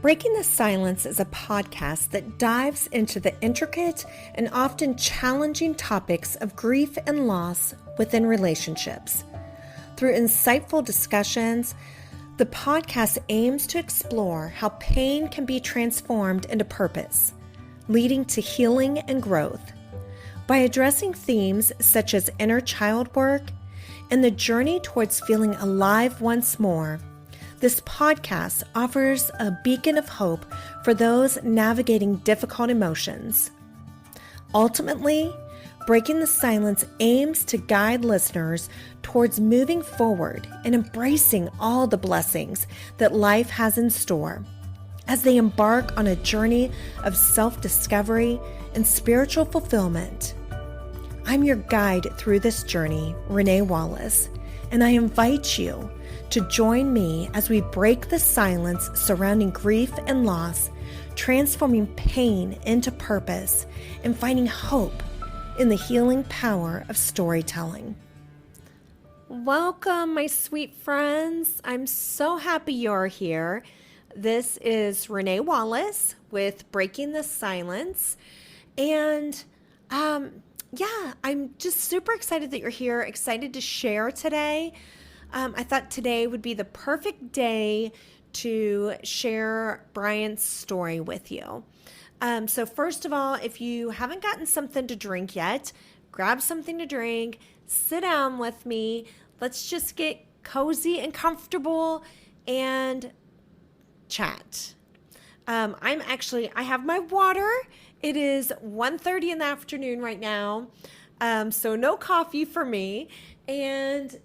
Breaking the Silence is a podcast that dives into the intricate and often challenging topics of grief and loss within relationships. Through insightful discussions, the podcast aims to explore how pain can be transformed into purpose, leading to healing and growth. By addressing themes such as inner child work and the journey towards feeling alive once more, this podcast offers a beacon of hope for those navigating difficult emotions. Ultimately, Breaking the Silence aims to guide listeners towards moving forward and embracing all the blessings that life has in store as they embark on a journey of self-discovery and spiritual fulfillment. I'm your guide through this journey, Renee Wallace, and I invite you to join me as we break the silence surrounding grief and loss, transforming pain into purpose and finding hope in the healing power of storytelling. Welcome, my sweet friends. I'm so happy you're here. This is Renee Wallace with Breaking the Silence. And I'm just super excited that you're here, excited to share today. I thought today would be the perfect day to share Bryant's story with you. So first of all, if you haven't gotten something to drink yet, grab something to drink, sit down with me. Let's just get cozy and comfortable and chat. I have my water. It is 1:30 in the afternoon right now. So no coffee for me. And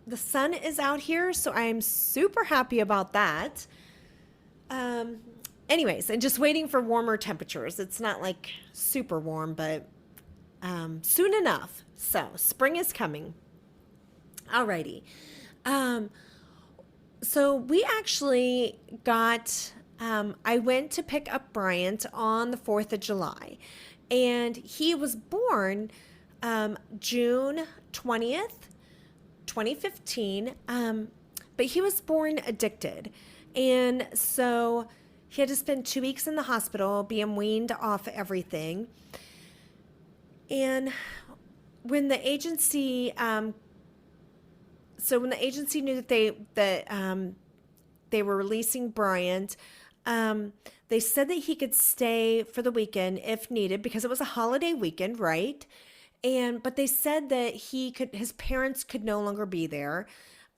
the sun is out here, so I'm super happy about that. Anyways, and just waiting for warmer temperatures. It's not like super warm, but soon enough. So spring is coming. Alrighty. So we actually got, I went to pick up Bryant on the 4th of July, and he was born June 20th, 2015, but he was born addicted. And so he had to spend 2 weeks in the hospital being weaned off everything. And when the agency, knew that they were releasing Bryant, they said that he could stay for the weekend if needed because it was a holiday weekend, right? But they said that his parents could no longer be there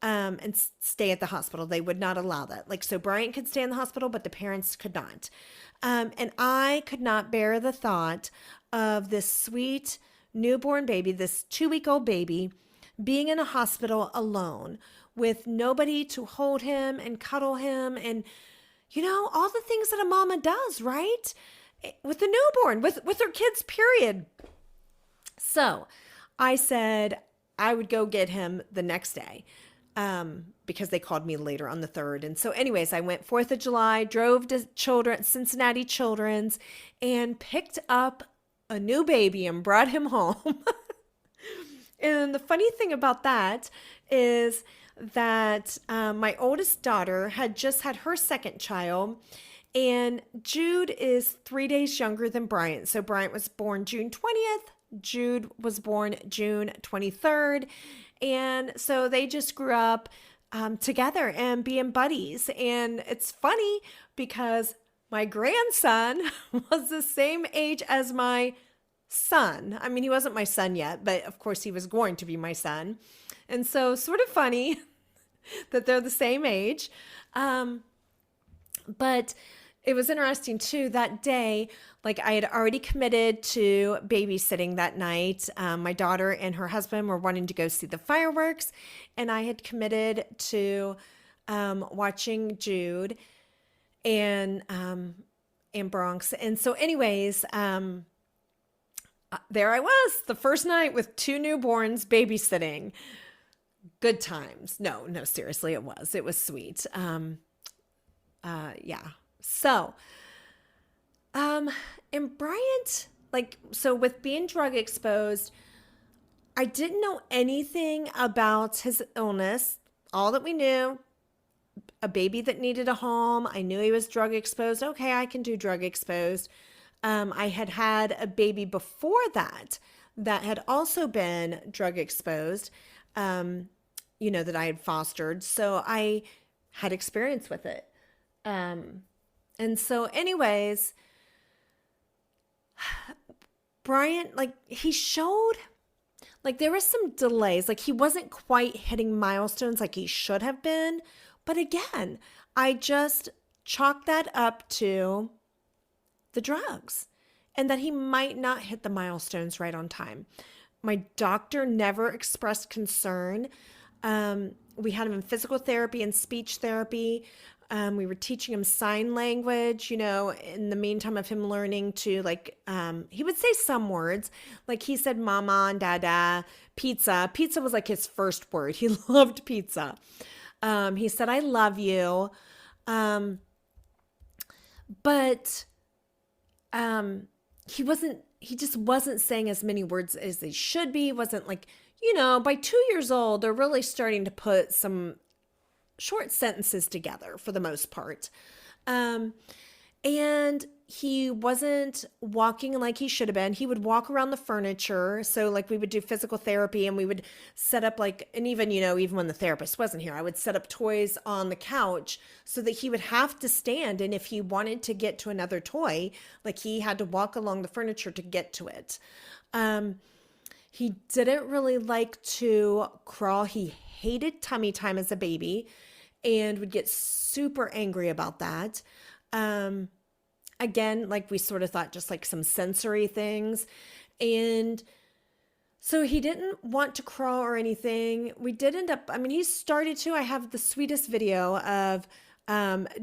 and stay at the hospital. They would not allow that. So Bryant could stay in the hospital, but the parents could not. And I could not bear the thought of this sweet newborn baby, this 2-week-old baby, being in a hospital alone with nobody to hold him and cuddle him and, all the things that a mama does, right? With the newborn, with her kids, period. So I said I would go get him the next day because they called me later on the 3rd. And so anyways, I went 4th of July, drove to Cincinnati Children's and picked up a new baby and brought him home. And the funny thing about that is that my oldest daughter had just had her second child, and Jude is 3 days younger than Bryant. So Bryant was born June 20th. Jude was born June 23rd. And so they just grew up together and being buddies. And it's funny because my grandson was the same age as my son. I mean, he wasn't my son yet, but of course he was going to be my son. And so sort of funny that they're the same age. But it was interesting too, that day, I had already committed to babysitting that night. My daughter and her husband were wanting to go see the fireworks, and I had committed to watching Jude and Bronx. And so anyways, there I was, the first night with 2 newborns babysitting. Good times. No, seriously, it was sweet. Yeah. So, and Bryant, so with being drug exposed, I didn't know anything about his illness. All that we knew, a baby that needed a home. I knew he was drug exposed. Okay, I can do drug exposed. I had had a baby before that that had also been drug exposed, that I had fostered. So I had experience with it. Um, and so, anyways, Bryant, like, he showed, like, there was some delays. Like, he wasn't quite hitting milestones like he should have been. But again, I just chalked that up to the drugs and that he might not hit the milestones right on time. My doctor never expressed concern. We had him in physical therapy and speech therapy. We were teaching him sign language, in the meantime of him learning to, like, he would say some words. Like, he said mama and dada, pizza. Pizza was like his first word. He loved pizza. He said, I love you. But he just wasn't saying as many words as he should be. He wasn't like, by 2 years old, they're really starting to put some short sentences together for the most part. And he wasn't walking like he should have been. He would walk around the furniture. So, like, we would do physical therapy and we would set up, like, and even, even when the therapist wasn't here, I would set up toys on the couch so that he would have to stand. And if he wanted to get to another toy, like, he had to walk along the furniture to get to it. He didn't really like to crawl. He hated tummy time as a baby and would get super angry about that. Again, like, we sort of thought just like some sensory things. And so he didn't want to crawl or anything. We did end up, he started to. I have the sweetest video of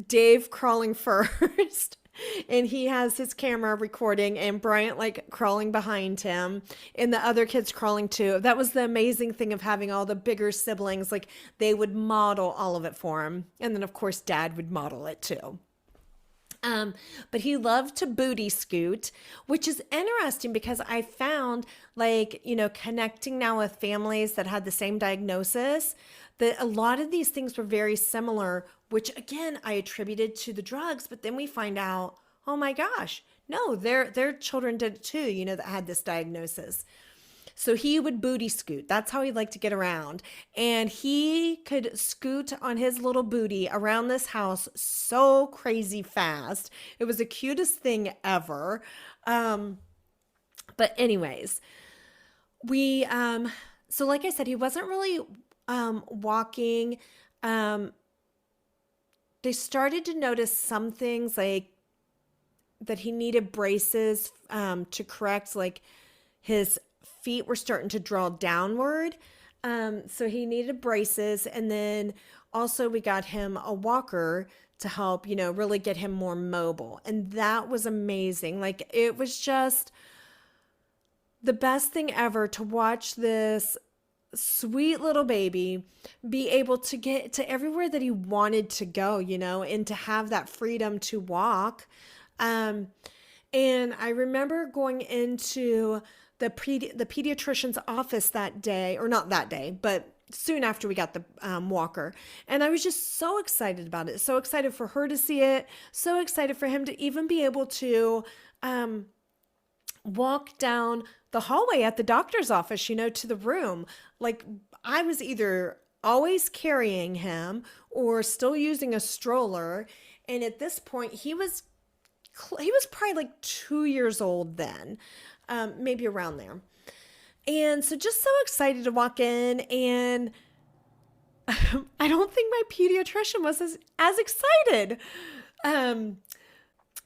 Dave crawling first. And he has his camera recording and Bryant, like, crawling behind him and the other kids crawling too. That was the amazing thing of having all the bigger siblings. Like, they would model all of it for him. And then, of course, Dad would model it too. But he loved to booty scoot, which is interesting because I found, like, connecting now with families that had the same diagnosis, that a lot of these things were very similar, which again, I attributed to the drugs, but then we find out, oh my gosh, no, their children did it too, that had this diagnosis. So he would booty scoot. That's how he liked to get around. And he could scoot on his little booty around this house so crazy fast. It was the cutest thing ever. But anyways, so like I said, he wasn't really walking. They started to notice some things, like that he needed braces to correct, like, his feet were starting to draw downward. So he needed braces. And then also we got him a walker to help, really get him more mobile. And that was amazing. Like, it was just the best thing ever to watch this sweet little baby be able to get to everywhere that he wanted to go, and to have that freedom to walk. And I remember going into the pediatrician's office that day, or not that day, but soon after we got the walker. And I was just so excited about it. So excited for her to see it. So excited for him to even be able to walk down the hallway at the doctor's office, to the room. Like, I was either always carrying him or still using a stroller. And at this point, he was probably like 2 years old then. Maybe around there. And so just so excited to walk in, and I don't think my pediatrician was as excited.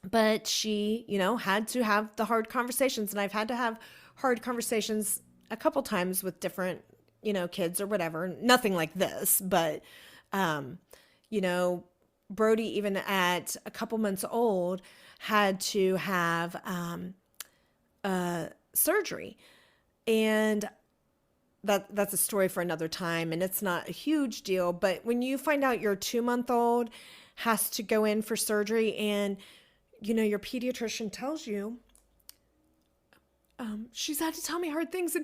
But she, had to have the hard conversations, and I've had to have hard conversations a couple times with different, kids or whatever. Nothing like this, but, Brody, even at a couple months old, had to have, surgery. And that's a story for another time, and it's not a huge deal. But when you find out your 2-month-old has to go in for surgery, and your pediatrician tells you, she's had to tell me hard things,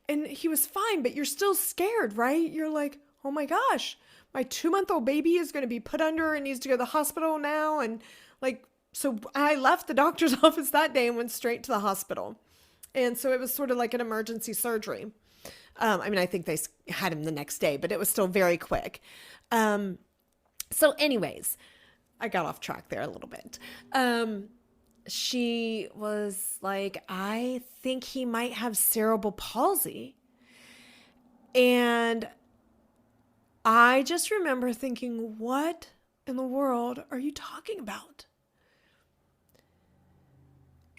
and he was fine, but you're still scared, right? You're like, oh my gosh, my 2-month-old baby is going to be put under and needs to go to the hospital now. And like, so I left the doctor's office that day and went straight to the hospital. And so it was sort of like an emergency surgery. I mean, I think they had him the next day, but it was still very quick. So anyways, I got off track there a little bit. She was like, I think he might have cerebral palsy. And I just remember thinking, what in the world are you talking about?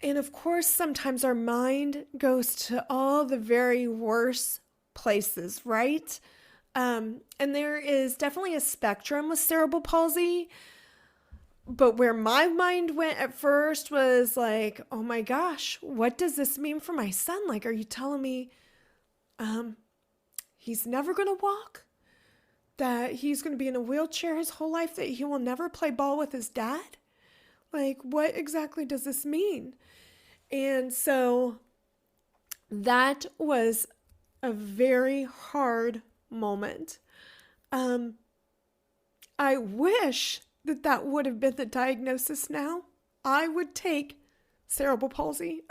And of course, sometimes our mind goes to all the very worst places, right? And there is definitely a spectrum with cerebral palsy. But where my mind went at first was like, oh my gosh, what does this mean for my son? Like, are you telling me he's never going to walk? That he's going to be in a wheelchair his whole life? That he will never play ball with his dad? Like, what exactly does this mean? And so that was a very hard moment. I wish that would have been the diagnosis now. I would take cerebral palsy.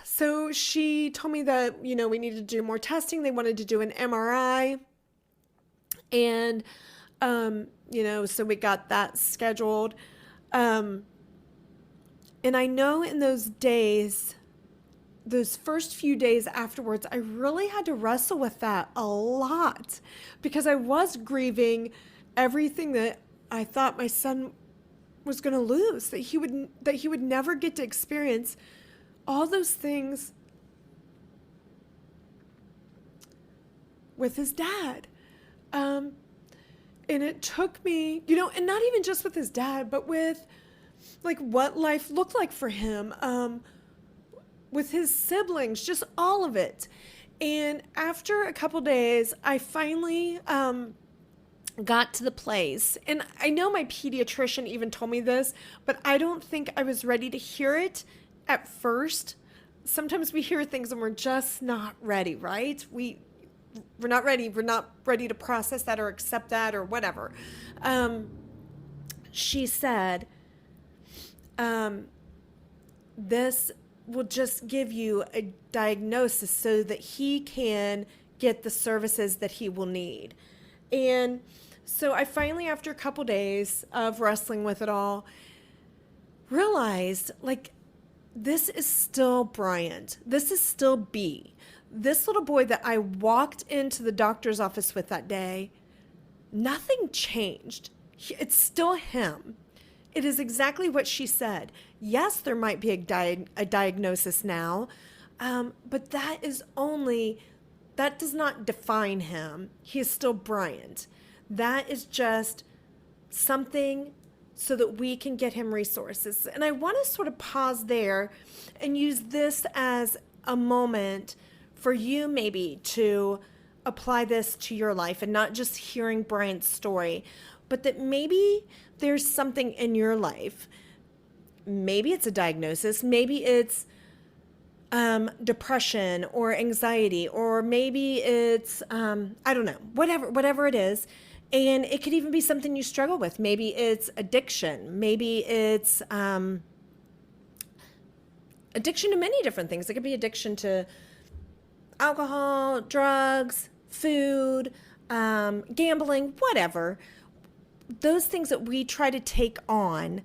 So she told me that, we needed to do more testing. They wanted to do an MRI. And, so we got that scheduled. And I know in those days, those first few days afterwards, I really had to wrestle with that a lot because I was grieving everything that I thought my son was going to lose, that he would never get to experience all those things with his dad. And it took me, and not even just with his dad, but with like what life looked like for him, with his siblings, just all of it. And after a couple days, I finally got to the place. And I know my pediatrician even told me this, but I don't think I was ready to hear it at first. Sometimes we hear things and we're just not ready, right? We're not ready. We're not ready to process that or accept that or whatever. She said, this will just give you a diagnosis so that he can get the services that he will need. And so I finally, after a couple days of wrestling with it all, realized like, this is still Bryant. This is still B. This little boy that I walked into the doctor's office with that day, nothing changed. It's still him. It is exactly what she said. Yes, there might be a diagnosis now, but that does not define him. He is still Bryant. That is just something so that we can get him resources. And I want to sort of pause there and use this as a moment for you maybe to apply this to your life and not just hearing Bryant's story, but that maybe there's something in your life. Maybe it's a diagnosis. Maybe it's depression or anxiety, or maybe it's, I don't know, whatever it is. And it could even be something you struggle with. Maybe it's addiction. Maybe it's addiction to many different things. It could be addiction to alcohol, drugs, food, gambling, whatever. Those things that we try to take on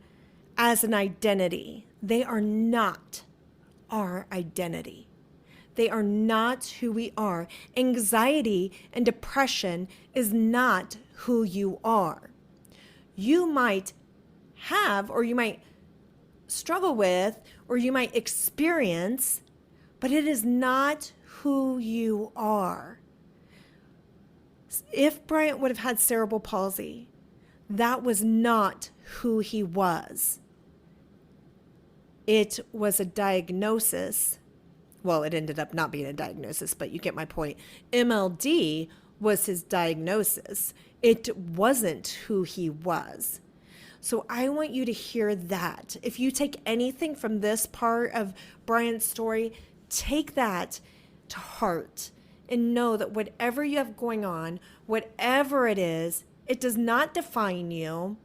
as an identity, they are not our identity. They are not who we are. Anxiety and depression is not who you are. You might have, or you might struggle with, or you might experience, but it is not who you are. If Bryant would have had cerebral palsy, that was not who he was. It was a diagnosis. Well, it ended up not being a diagnosis, but you get my point. MLD was his diagnosis. It wasn't who he was. So I want you to hear that. If you take anything from this part of Bryant's story, take that to heart and know that whatever you have going on, whatever it is, it does not define you.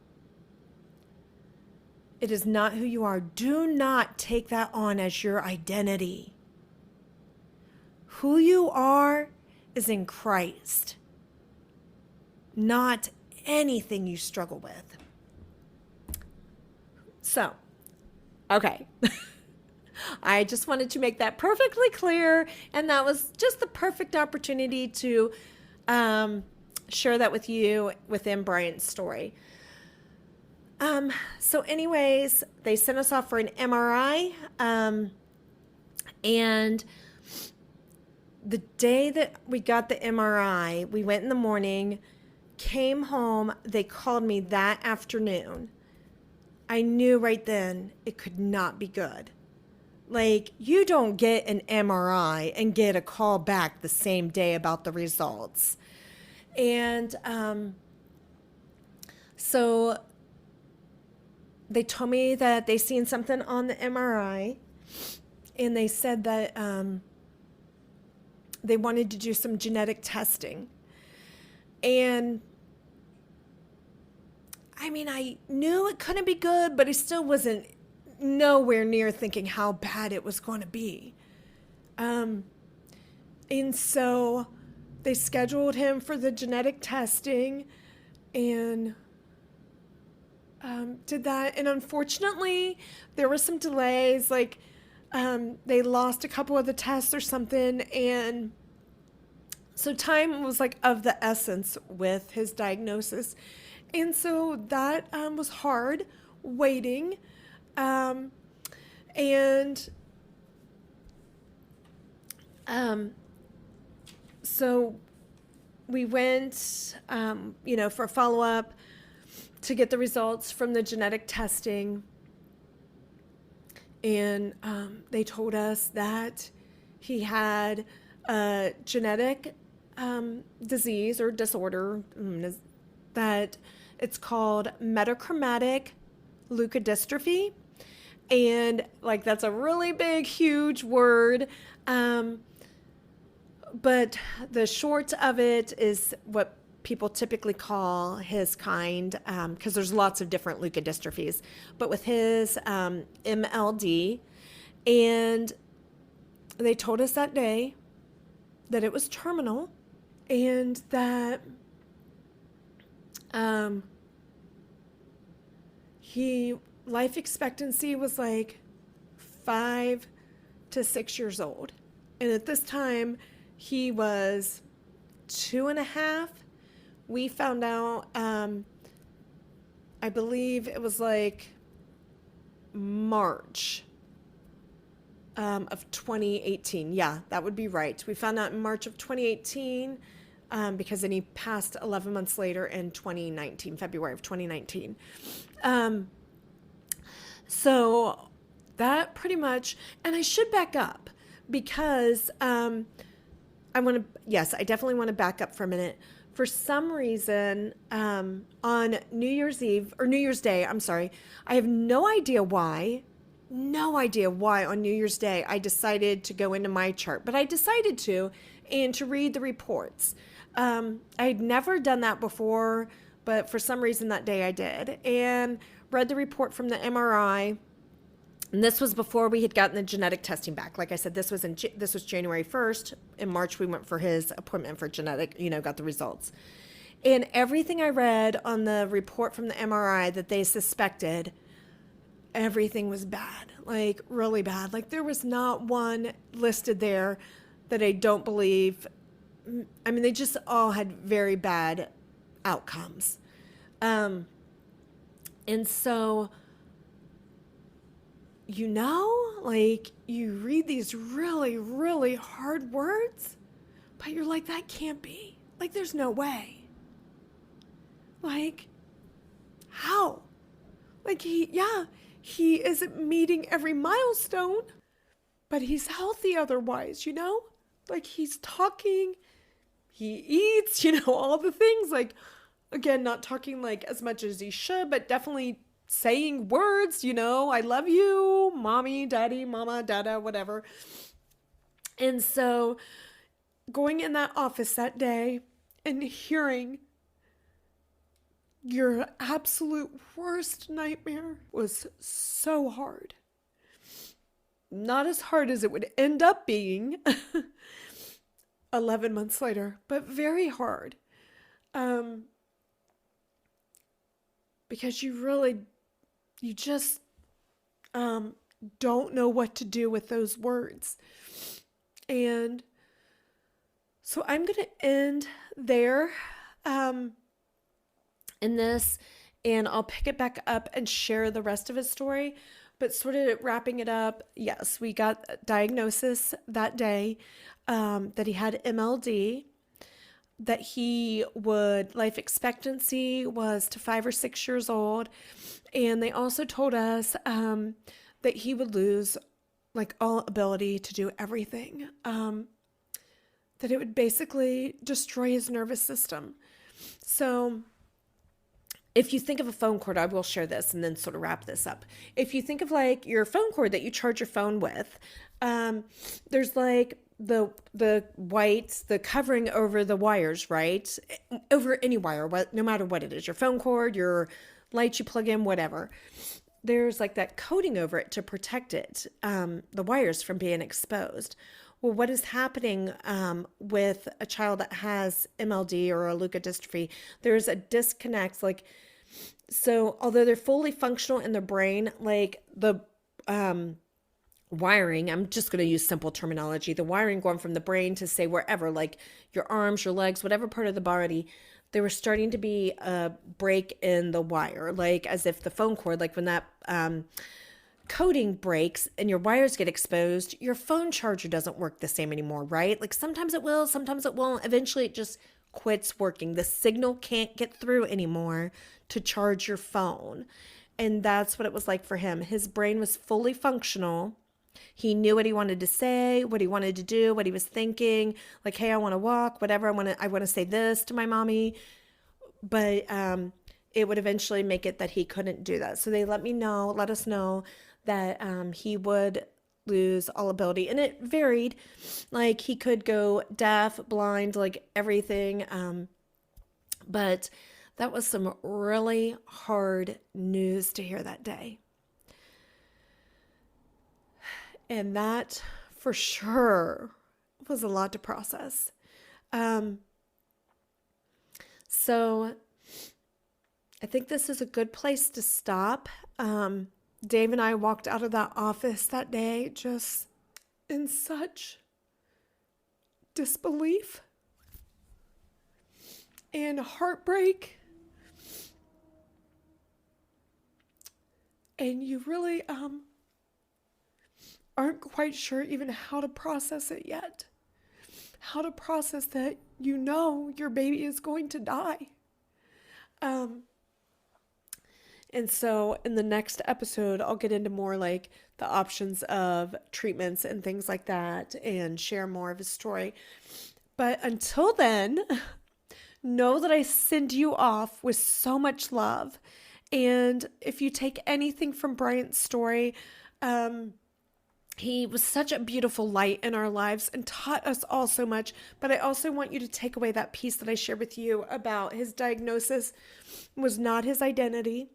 It is not who you are. Do not take that on as your identity. Who you are is in Christ, not anything you struggle with. So, okay. I just wanted to make that perfectly clear, and that was just the perfect opportunity to share that with you within Bryant's story. So anyways, they sent us off for an MRI, and the day that we got the MRI, we went in the morning, came home, they called me that afternoon. I knew right then it could not be good. Like, you don't get an MRI and get a call back the same day about the results. And so they told me that they seen something on the MRI, and they said that they wanted to do some genetic testing. And I mean, I knew it couldn't be good, but I still wasn't nowhere near thinking how bad it was going to be. And so they scheduled him for the genetic testing and did that. And unfortunately, there were some delays. Like, they lost a couple of the tests or something. And so time was like of the essence with his diagnosis. And so that was hard waiting. So we went, for a follow-up to get the results from the genetic testing. And they told us that he had a genetic disease or disorder that it's called metachromatic leukodystrophy. And like, that's a really big, huge word. But the short of it is what people typically call his kind, because there's lots of different leukodystrophies, but with his MLD. And they told us that day that it was terminal, and that life expectancy was like 5 to 6 years old. And at this time, he was 2.5. We found out, I believe it was like March of 2018. Yeah, that would be right. We found out in March of 2018 because then he passed 11 months later in 2019, February of 2019. So that pretty much, and I should back up because I definitely want to back up for a minute. For some reason, on New Year's Day, I have no idea why on New Year's Day I decided to go into my chart, but I decided to, and to read the reports. I had never done that before, but for some reason that day I did, and read the report from the MRI. And this was before we had gotten the genetic testing back. Like I said, this was January 1st. In March, we went for his appointment for genetic, got the results. And everything I read on the report from the MRI that they suspected, everything was bad, like really bad. Like, there was not one listed there that I don't believe. I mean, they just all had very bad outcomes. And so, like, you read these really, really hard words, but you're like, that can't be. Like, there's no way. Like, how? Like, he isn't meeting every milestone, but he's healthy otherwise, Like, he's talking, he eats, all the things. Like, again, not talking like as much as he should, but definitely saying words, I love you, mommy, daddy, mama, dada, whatever. And so going in that office that day and hearing your absolute worst nightmare was so hard. Not as hard as it would end up being 11 months later, but very hard. Because you just don't know what to do with those words. And so I'm going to end there in this, and I'll pick it back up and share the rest of his story. But sort of wrapping it up, yes, we got a diagnosis that day that he had MLD, that life expectancy was to 5 or 6 years old. And they also told us that he would lose like all ability to do everything, that it would basically destroy his nervous system. So if you think of a phone cord, I will share this and then sort of wrap this up. If you think of like your phone cord that you charge your phone with, there's like the covering over the wires, right? Over any wire, no matter what it is, your phone cord, your lights you plug in, whatever. There's like that coating over it to protect it, the wires from being exposed. Well, what is happening with a child that has MLD or a leukodystrophy? There's a disconnect. So although they're fully functional in their brain, like the wiring, I'm just going to use simple terminology, the wiring going from the brain to say wherever, like your arms, your legs, whatever part of the body, there was starting to be a break in the wire, like as if the phone cord, like when that coating breaks and your wires get exposed, your phone charger doesn't work the same anymore, right? Like sometimes it will, sometimes it won't. Eventually it just quits working. The signal can't get through anymore to charge your phone. And that's what it was like for him. His brain was fully functional. He knew what he wanted to say, what he wanted to do, what he was thinking, like, hey, I want to walk, whatever. I want to say this to my mommy. But it would eventually make it that he couldn't do that. So they let us know that he would lose all ability. And it varied. Like he could go deaf, blind, like everything. But that was some really hard news to hear that day. And that for sure was a lot to process. So I think this is a good place to stop. Dave and I walked out of that office that day just in such disbelief and heartbreak. And you really aren't quite sure even how to process it yet. How to process that your baby is going to die. And so in the next episode, I'll get into more like the options of treatments and things like that and share more of his story. But until then, know that I send you off with so much love. And if you take anything from Bryant's story, he was such a beautiful light in our lives and taught us all so much. But I also want you to take away that piece that I shared with you about his diagnosis was not his identity.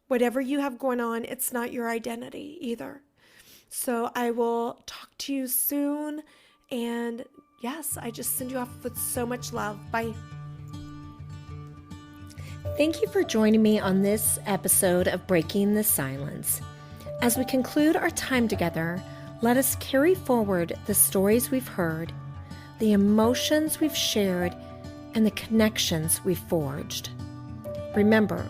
Whatever you have going on, it's not your identity either. So I will talk to you soon. And yes, I just send you off with so much love. Bye. Thank you for joining me on this episode of Breaking the Silence. As we conclude our time together, let us carry forward the stories we've heard, the emotions we've shared, and the connections we've forged. Remember,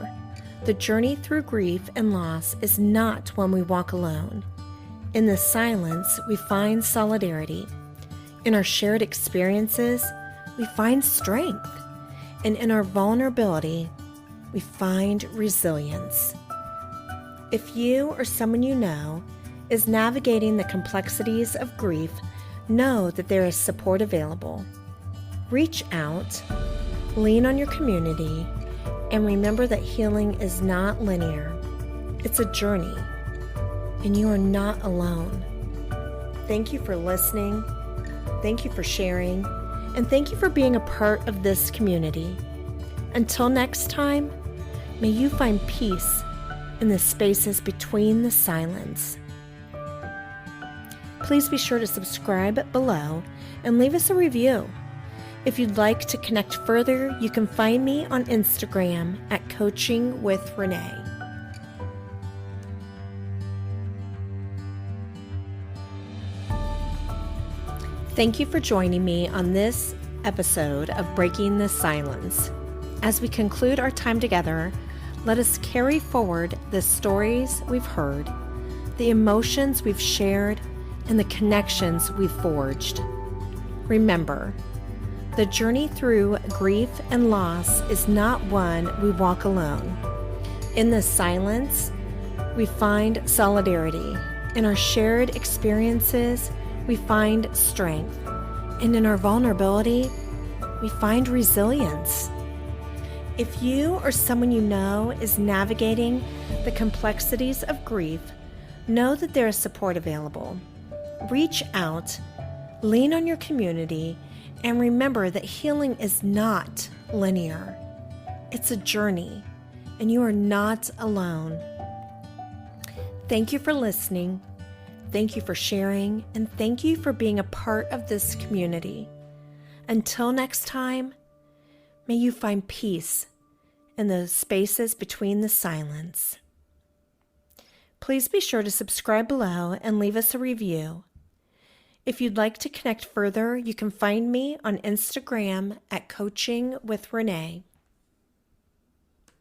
the journey through grief and loss is not one we walk alone. In the silence, we find solidarity. In our shared experiences, we find strength. And in our vulnerability, we find resilience. If you or someone you know is navigating the complexities of grief, know that there is support available. Reach out, lean on your community, and remember that healing is not linear. It's a journey, and you are not alone. Thank you for listening. Thank you for sharing. And thank you for being a part of this community. Until next time, may you find peace in the spaces between the silence. Please be sure to subscribe below and leave us a review. If you'd like to connect further, you can find me on Instagram at Coaching with Renee. Thank you for joining me on this episode of Breaking the Silence. As we conclude our time together, let us carry forward the stories we've heard, the emotions we've shared, and the connections we've forged. Remember, the journey through grief and loss is not one we walk alone. In the silence, we find solidarity. In our shared experiences, we find strength. And in our vulnerability, we find resilience. If you or someone you know is navigating the complexities of grief, know that there is support available. Reach out, lean on your community, and remember that healing is not linear. It's a journey, and you are not alone. Thank you for listening. Thank you for sharing, and thank you for being a part of this community. Until next time, may you find peace in the spaces between the silence. Please be sure to subscribe below and leave us a review. If you'd like to connect further, you can find me on Instagram at Coaching with Renee.